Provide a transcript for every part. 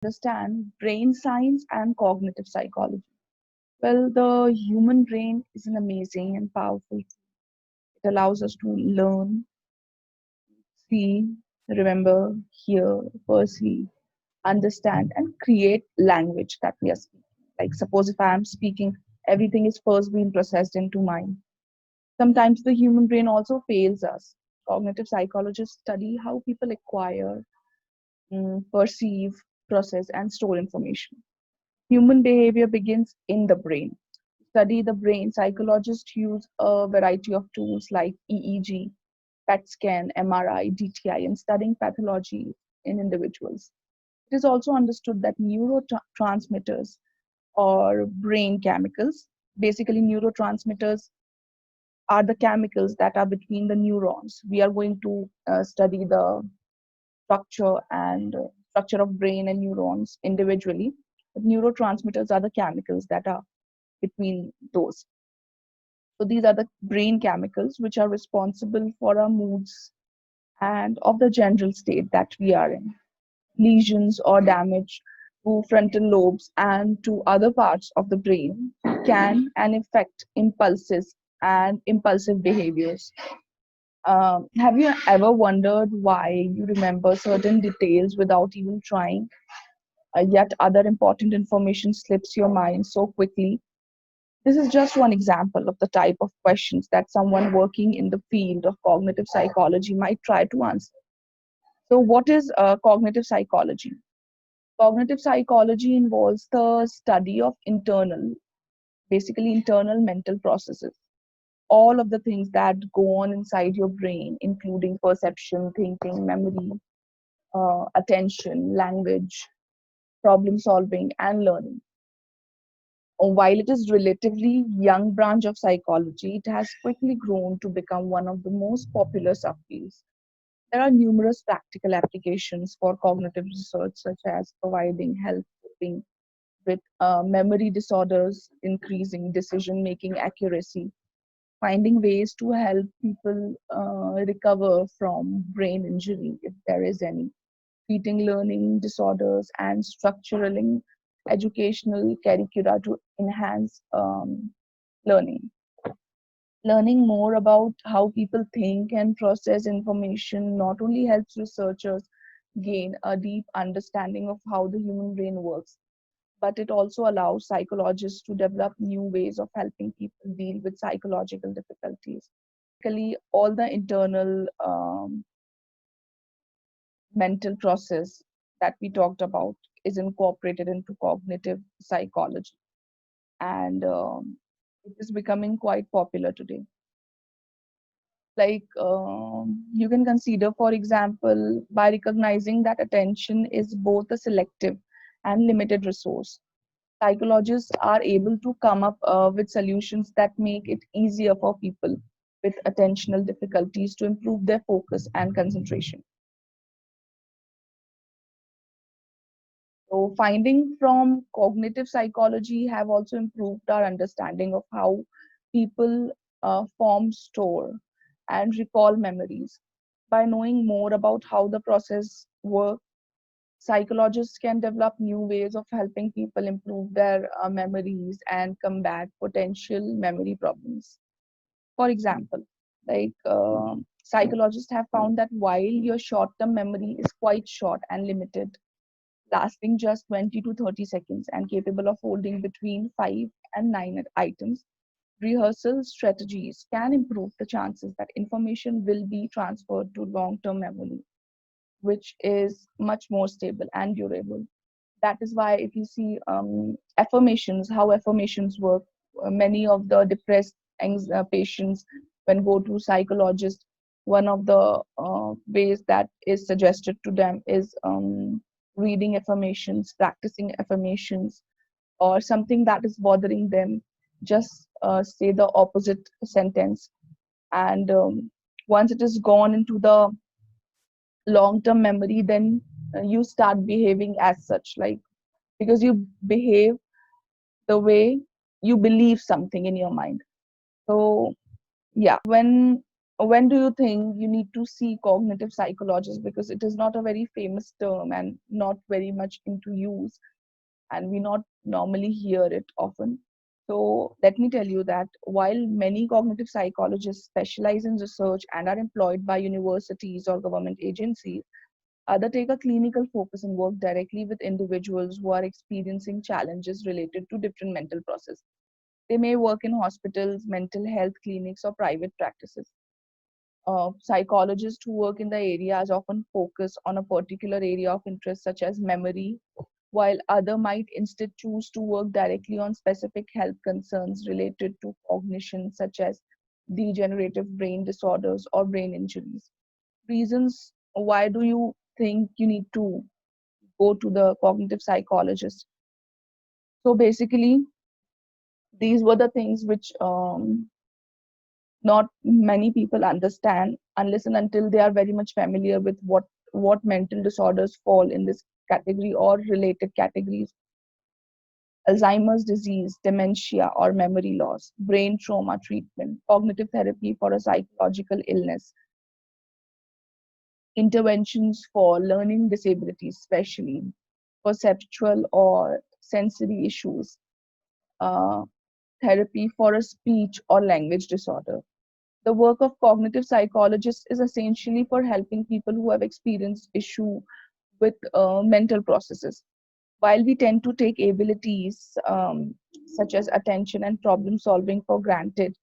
Understand brain science and cognitive psychology. Well, the human brain is an amazing and powerful tool. It allows us to learn, see, remember, hear, perceive, understand, and create language that we are speaking. Like, suppose if I am speaking, everything is first being processed into mind. Sometimes the human brain also fails us. Cognitive psychologists study how people acquire, perceive, process, and store information. Human behavior begins in the brain. To study the brain, psychologists use a variety of tools like EEG, PET scan, MRI, DTI, in studying pathology in individuals. It is also understood that neurotransmitters or brain chemicals, basically, neurotransmitters are the chemicals that are between the neurons. We are going to study the structure of brain and neurons individually. But neurotransmitters are the chemicals that are between those. So these are the brain chemicals which are responsible for our moods and of the general state that we are in. Lesions or damage to frontal lobes and to other parts of the brain can and affect impulses and impulsive behaviors. Have you ever wondered why you remember certain details without even trying, yet other important information slips your mind so quickly? This is just one example of the type of questions that someone working in the field of cognitive psychology might try to answer. So, what is cognitive psychology? Cognitive psychology involves the study of basically internal mental processes. All of the things that go on inside your brain, including perception, thinking, memory, attention, language, problem solving, and learning. While it is relatively young branch of psychology, it has quickly grown to become one of the most popular subfields. There are numerous practical applications for cognitive research, such as providing help coping with memory disorders, increasing decision making accuracy, finding ways to help people recover from brain injury if there is any, treating learning disorders, and structuring educational curricula to enhance learning. Learning more about how people think and process information not only helps researchers gain a deep understanding of how the human brain works, but it also allows psychologists to develop new ways of helping people deal with psychological difficulties. Basically, all the internal mental process that we talked about is incorporated into cognitive psychology, and it is becoming quite popular today. Like, you can consider, for example, by recognizing that attention is both a selective and limited resource, psychologists are able to come up with solutions that make it easier for people with attentional difficulties to improve their focus and concentration. So, finding from cognitive psychology have also improved our understanding of how people form, store, and recall memories. By knowing more about how the process works, psychologists can develop new ways of helping people improve their memories and combat potential memory problems. For example, like psychologists have found that while your short term memory is quite short and limited, lasting just 20 to 30 seconds and capable of holding between 5 and 9 items, rehearsal strategies can improve the chances that information will be transferred to long term memory, which is much more stable and durable. That is why, if you see affirmations, how affirmations work, many of the depressed patients, when go to psychologist, one of the ways that is suggested to them is reading affirmations, practicing affirmations, or something that is bothering them, just say the opposite sentence, and once it is gone into the long term memory, then you start behaving as such, like, because you behave the way you believe something in your mind. So yeah, when when do you think you need to see cognitive psychologist? Because it is not a very famous term and not very much into use, and we not normally hear it often. So let me tell you that while many cognitive psychologists specialize in research and are employed by universities or government agencies, others take a clinical focus and work directly with individuals who are experiencing challenges related to different mental processes. They may work in hospitals, mental health clinics, or private practices. Psychologists who work in the areas often focus on a particular area of interest, such as memory, while other might instead choose to work directly on specific health concerns related to cognition, such as degenerative brain disorders or brain injuries. Reasons why do you think you need to go to the cognitive psychologist? So basically, these were the things which not many people understand unless and until they are very much familiar with what mental disorders fall in this category or related categories: Alzheimer's disease, dementia or memory loss, brain trauma treatment, cognitive therapy for a psychological illness, interventions for learning disabilities, especially perceptual or sensory issues, uh, therapy for a speech or language disorder. The work of cognitive psychologists is essentially for helping people who have experienced issue with mental processes. While we tend to take abilities such as attention and problem solving for granted,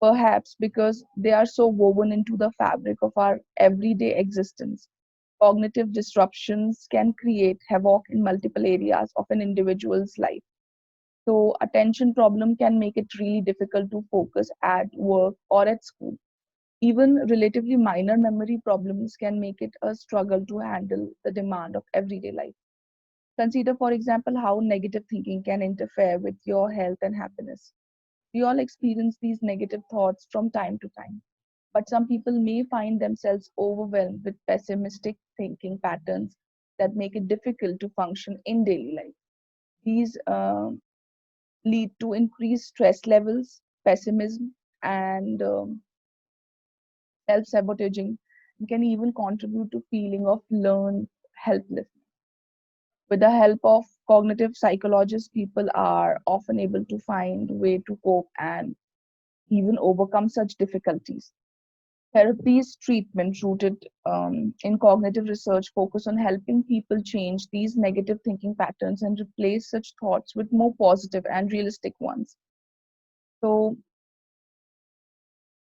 perhaps because they are so woven into the fabric of our everyday existence, cognitive disruptions can create havoc in multiple areas of an individual's life. So, attention problem can make it really difficult to focus at work or at school. Even relatively minor memory problems can make it a struggle to handle the demand of everyday life. Consider, for example, how negative thinking can interfere with your health and happiness. We all experience these negative thoughts from time to time, but some people may find themselves overwhelmed with pessimistic thinking patterns that make it difficult to function in daily life. These lead to increased stress levels, pessimism, and self-sabotaging, and can even contribute to feeling of learned helplessness. With the help of cognitive psychologists, people are often able to find way to cope and even overcome such difficulties. Therapies treatment rooted in cognitive research focus on helping people change these negative thinking patterns and replace such thoughts with more positive and realistic ones. So,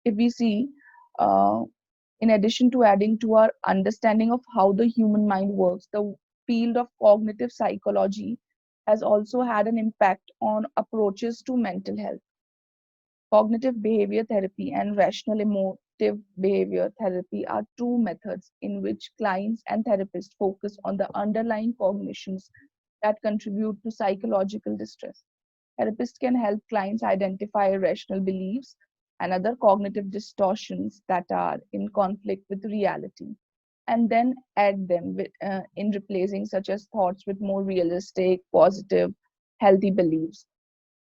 if we see, uh, in addition to adding to our understanding of how the human mind works, the field of cognitive psychology has also had an impact on approaches to mental health. Cognitive behavior therapy and rational emotive behavior therapy are two methods in which clients and therapists focus on the underlying cognitions that contribute to psychological distress. Therapists can help clients identify irrational beliefs and other cognitive distortions that are in conflict with reality, and then add them in replacing such as thoughts with more realistic, positive, healthy beliefs.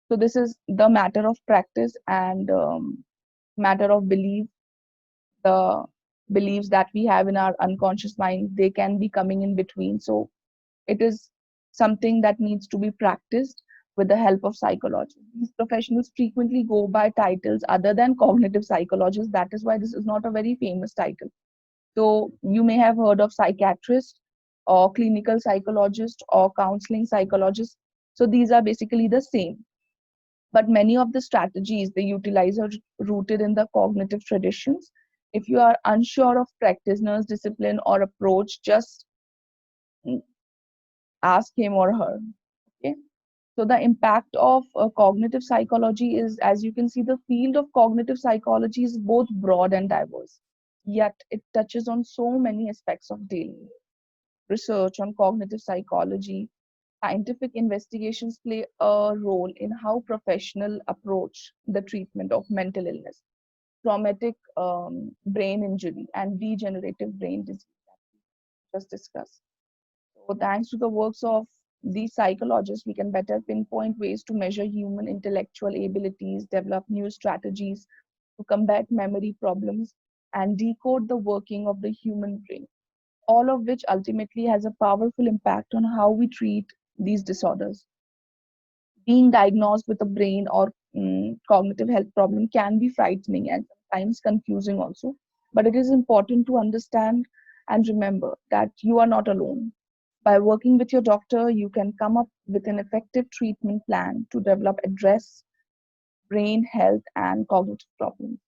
So this is the matter of practice and matter of belief. The beliefs that we have in our unconscious mind, they can be coming in between. So it is something that needs to be practiced with the help of psychology. These professionals frequently go by titles other than cognitive psychologists. That is why this is not a very famous title. So you may have heard of psychiatrist or clinical psychologist or counseling psychologist. So these are basically the same. But many of the strategies they utilize are rooted in the cognitive traditions. If you are unsure of practitioner's discipline or approach, just ask him or her. Okay. So the impact of cognitive psychology is, as you can see, the field of cognitive psychology is both broad and diverse. Yet it touches on so many aspects of daily life. Research on cognitive psychology, scientific investigations play a role in how professionals approach the treatment of mental illness, traumatic brain injury, and degenerative brain disease that we just discussed. So, thanks to the works of these psychologists, we can better pinpoint ways to measure human intellectual abilities, develop new strategies to combat memory problems, and decode the working of the human brain, all of which ultimately has a powerful impact on how we treat these disorders. Being diagnosed with a brain or cognitive health problem can be frightening and sometimes confusing also, but it is important to understand and remember that you are not alone. By working with your doctor, you can come up with an effective treatment plan to develop address brain health and cognitive problems.